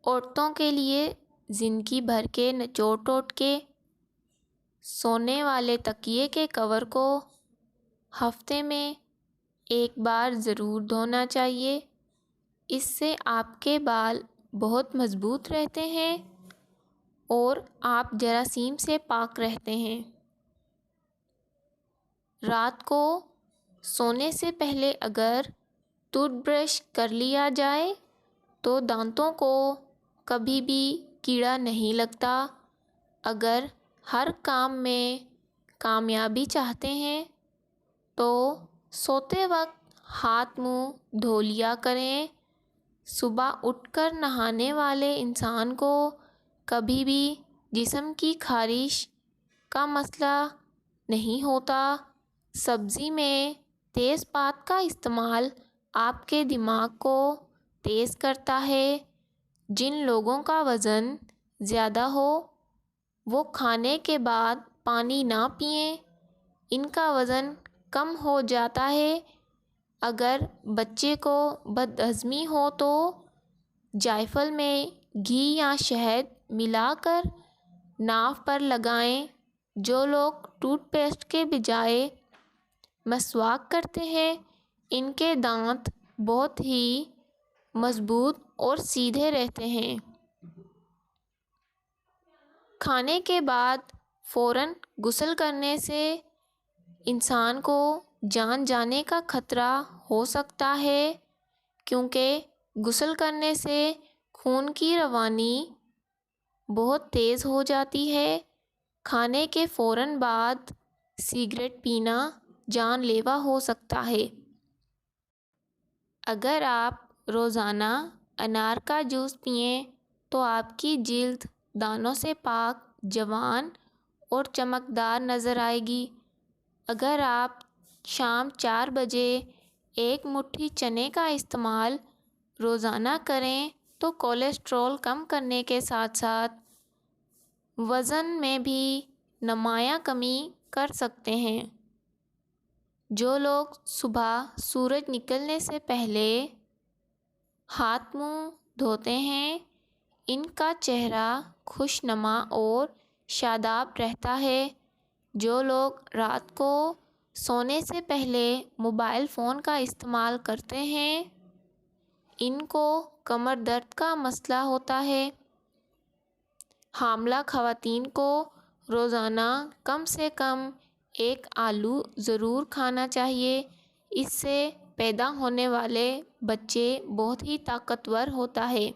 عورتوں کے لیے زندگی بھر کے نچوڑ ٹوٹکے: سونے والے تکیے کے کور کو ہفتے میں ایک بار ضرور دھونا چاہیے۔ اس سے آپ کے بال بہت مضبوط رہتے ہیں اور آپ جراثیم سے پاک رہتے ہیں۔ رات کو سونے سے پہلے اگر ٹوتھ برش کر لیا جائے تو دانتوں کو کبھی بھی کیڑا نہیں لگتا۔ اگر ہر کام میں کامیابی چاہتے ہیں تو سوتے وقت ہاتھ منہ دھو لیا کریں۔ صبح اٹھ کر نہانے والے انسان کو کبھی بھی جسم کی خارش کا مسئلہ نہیں ہوتا۔ سبزی میں تیز پات کا استعمال آپ کے دماغ کو تیز کرتا ہے۔ جن لوگوں کا وزن زیادہ ہو وہ کھانے کے بعد پانی نہ پئیں، ان کا وزن کم ہو جاتا ہے۔ اگر بچے کو بد ہضمی ہو تو جائفل میں گھی یا شہد ملا کر ناف پر لگائیں۔ جو لوگ ٹوتھ پیسٹ کے بجائے مسواک کرتے ہیں ان کے دانت بہت ہی مضبوط اور سیدھے رہتے ہیں۔ کھانے کے بعد فوراً غسل کرنے سے انسان کو جان جانے کا خطرہ ہو سکتا ہے، کیونکہ غسل کرنے سے خون کی روانی بہت تیز ہو جاتی ہے۔ کھانے کے فوراً بعد سگریٹ پینا جان لیوا ہو سکتا ہے۔ اگر آپ روزانہ انار کا جوس پئیں تو آپ کی جلد دانوں سے پاک، جوان اور چمکدار نظر آئے گی۔ اگر آپ شام 4 بجے ایک مٹھی چنے کا استعمال روزانہ کریں تو کولیسٹرول کم کرنے کے ساتھ ساتھ وزن میں بھی نمایاں کمی کر سکتے ہیں۔ جو لوگ صبح سورج نکلنے سے پہلے ہاتھ منہ دھوتے ہیں ان کا چہرہ خوش نما اور شاداب رہتا ہے۔ جو لوگ رات کو سونے سے پہلے موبائل فون کا استعمال کرتے ہیں ان کو کمر درد کا مسئلہ ہوتا ہے۔ حاملہ خواتین کو روزانہ کم سے کم 1 آلو ضرور کھانا چاہیے۔ اس سے پیدا ہونے والے بچے بہت ہی طاقتور ہوتا ہے۔